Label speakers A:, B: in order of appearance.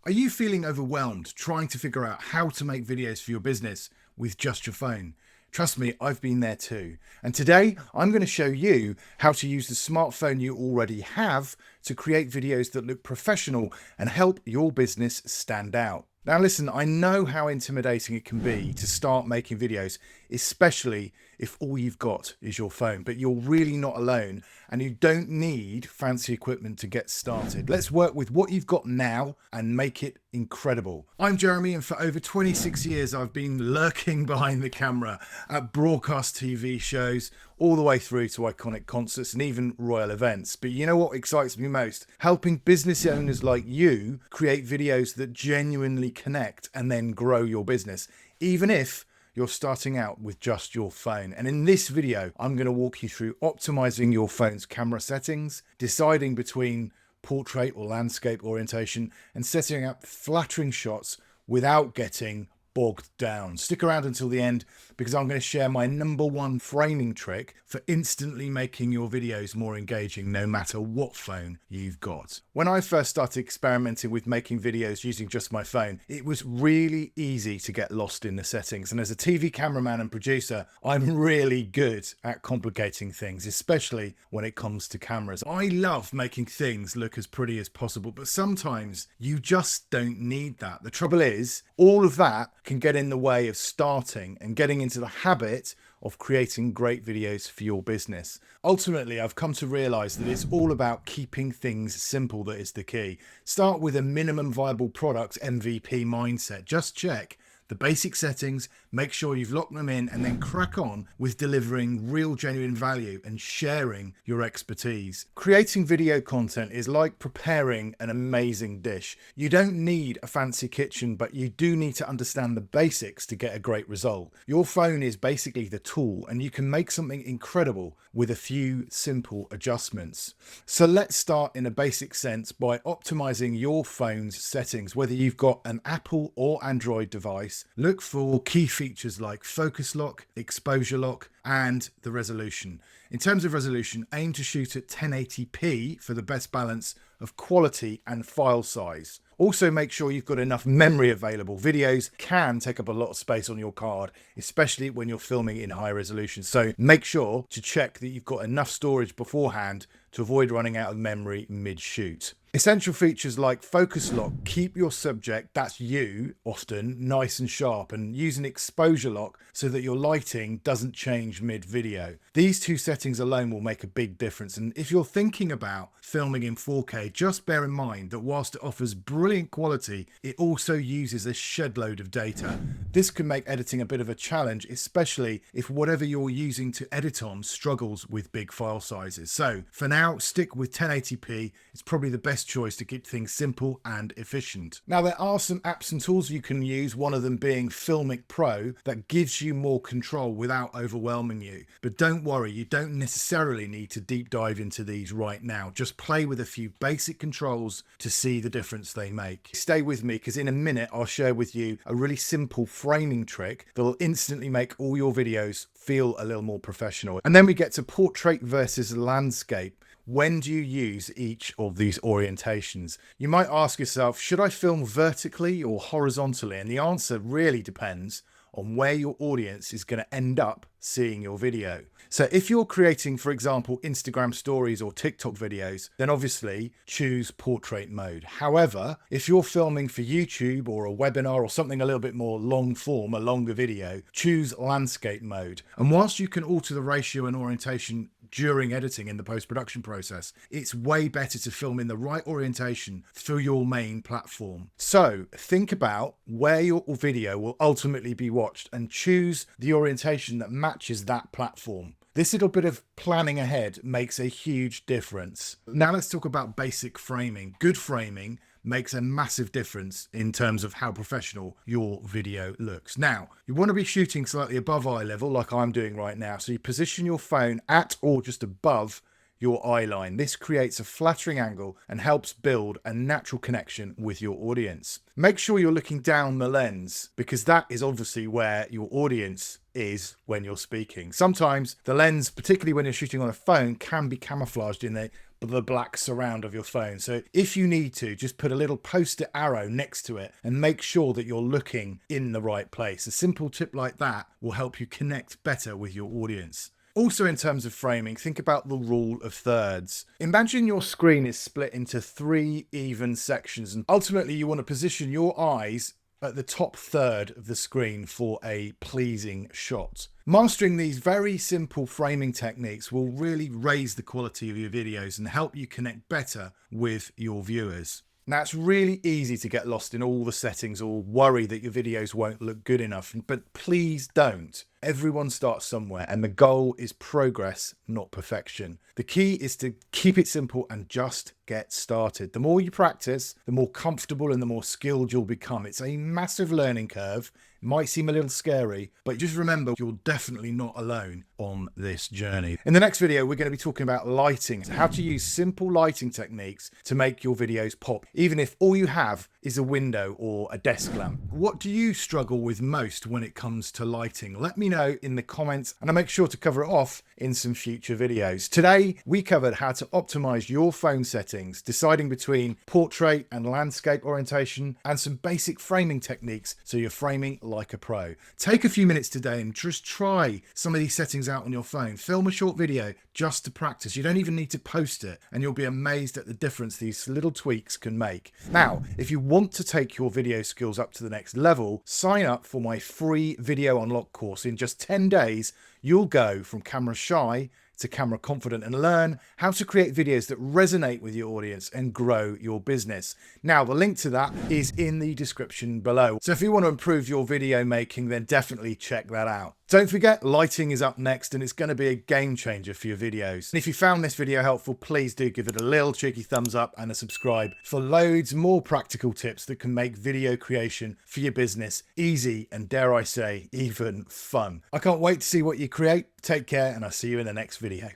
A: Are you feeling overwhelmed trying to figure out how to make videos for your business with just your phone? Trust me, I've been there too. And today I'm going to show you how to use the smartphone you already have to create videos that look professional and help your business stand out. Now listen, I know how intimidating it can be to start making videos, especially if all you've got is your phone, but you're really not alone and you don't need fancy equipment to get started. Let's work with what you've got now and make it incredible. I'm Jeremy, and for over 26 years I've been lurking behind the camera at broadcast TV shows all the way through to iconic concerts and even royal events. But you know what excites me most? Helping business owners like you create videos that genuinely connect and then grow your business, even if you're starting out with just your phone. And in this video, I'm going to walk you through optimizing your phone's camera settings, deciding between portrait or landscape orientation, and setting up flattering shots without getting bogged down. Stick around until the end because I'm going to share my #1 framing trick for instantly making your videos more engaging no matter what phone you've got. When I first started experimenting with making videos using just my phone, it was really easy to get lost in the settings. And as a TV cameraman and producer, I'm really good at complicating things, especially when it comes to cameras. I love making things look as pretty as possible, but sometimes you just don't need that. The trouble is, all of that can get in the way of starting and getting into the habit of creating great videos for your business. Ultimately, I've come to realize that it's all about keeping things simple that is the key. Start with a minimum viable product MVP mindset. Just check the basic settings, make sure you've locked them in, and then crack on with delivering real genuine value and sharing your expertise. Creating video content is like preparing an amazing dish. You don't need a fancy kitchen, but you do need to understand the basics to get a great result. Your phone is basically the tool, and you can make something incredible with a few simple adjustments. So let's start in a basic sense by optimizing your phone's settings. Whether you've got an Apple or Android device, look for key features like focus lock, exposure lock, and the resolution. In terms of resolution, aim to shoot at 1080p for the best balance of quality and file size. Also make sure you've got enough memory available. Videos can take up a lot of space on your card, especially when you're filming in high resolution. So make sure to check that you've got enough storage beforehand to avoid running out of memory mid-shoot. Essential features like focus lock keep your subject, that's you, often nice and sharp, and use an exposure lock so that your lighting doesn't change mid-video. These two settings alone will make a big difference, and if you're thinking about filming in 4K, just bear in mind that whilst it offers brilliant quality, it also uses a shed load of data. This can make editing a bit of a challenge, especially if whatever you're using to edit on struggles with big file sizes. So for now, stick with 1080p. It's probably the best choice to keep things simple and efficient. Now there are some apps and tools you can use, one of them being Filmic Pro, that gives you more control without overwhelming you. But don't worry, you don't necessarily need to deep dive into these right now. Just play with a few basic controls to see the difference they make. Stay with me because in a minute I'll share with you a really simple framing trick that will instantly make all your videos feel a little more professional. And then we get to portrait versus landscape. When do you use each of these orientations? You might ask yourself, should I film vertically or horizontally? And the answer really depends on where your audience is going to end up seeing your video. So if you're creating, for example, Instagram stories or TikTok videos, then obviously choose portrait mode. However, if you're filming for YouTube or a webinar or something a little bit more long form, a longer video, choose landscape mode. And whilst you can alter the ratio and orientation during editing in the post-production process, it's way better to film in the right orientation for your main platform. So think about where your video will ultimately be watched and choose the orientation that matches that platform. This little bit of planning ahead makes a huge difference. Now let's talk about basic framing. Good framing makes a massive difference in terms of how professional your video looks. Now, you want to be shooting slightly above eye level like I'm doing right now. So you position your phone at or just above your eye line. This creates a flattering angle and helps build a natural connection with your audience. Make sure you're looking down the lens because that is obviously where your audience is when you're speaking. Sometimes the lens, particularly when you're shooting on a phone, can be camouflaged in a the black surround of your phone. So if you need to, just put a little post-it arrow next to it and make sure that you're looking in the right place. A simple tip like that will help you connect better with your audience. Also, in terms of framing, think about the rule of thirds. Imagine your screen is split into 3 even sections, and ultimately you want to position your eyes at the top third of the screen for a pleasing shot. Mastering these very simple framing techniques will really raise the quality of your videos and help you connect better with your viewers. Now, it's really easy to get lost in all the settings or worry that your videos won't look good enough, but please don't. Everyone starts somewhere, and the goal is progress, not perfection. The key is to keep it simple and just get started. The more you practice, the more comfortable and the more skilled you'll become. It's a massive learning curve. It might seem a little scary, but just remember, you're definitely not alone on this journey. In the next video, we're going to be talking about lighting, how to use simple lighting techniques to make your videos pop, even if all you have is a window or a desk lamp. What do you struggle with most when it comes to lighting? Let me know in the comments, and I'll make sure to cover it off in some future videos. Today, we covered how to optimize your phone settings, deciding between portrait and landscape orientation, and some basic framing techniques so you're framing like a pro. Take a few minutes today and just try some of these settings out on your phone. Film a short video just to practice. You don't even need to post it, and you'll be amazed at the difference these little tweaks can make. Now, if you want to take your video skills up to the next level, sign up for my free video unlock course. In just 10 days, you'll go from camera shy to camera confident and learn how to create videos that resonate with your audience and grow your business. Now, the link to that is in the description below. So if you want to improve your video making, then definitely check that out. Don't forget, lighting is up next, and it's going to be a game changer for your videos. And if you found this video helpful, please do give it a little cheeky thumbs up and a subscribe for loads more practical tips that can make video creation for your business easy and, dare I say, even fun. I can't wait to see what you create. Take care, and I'll see you in the next video.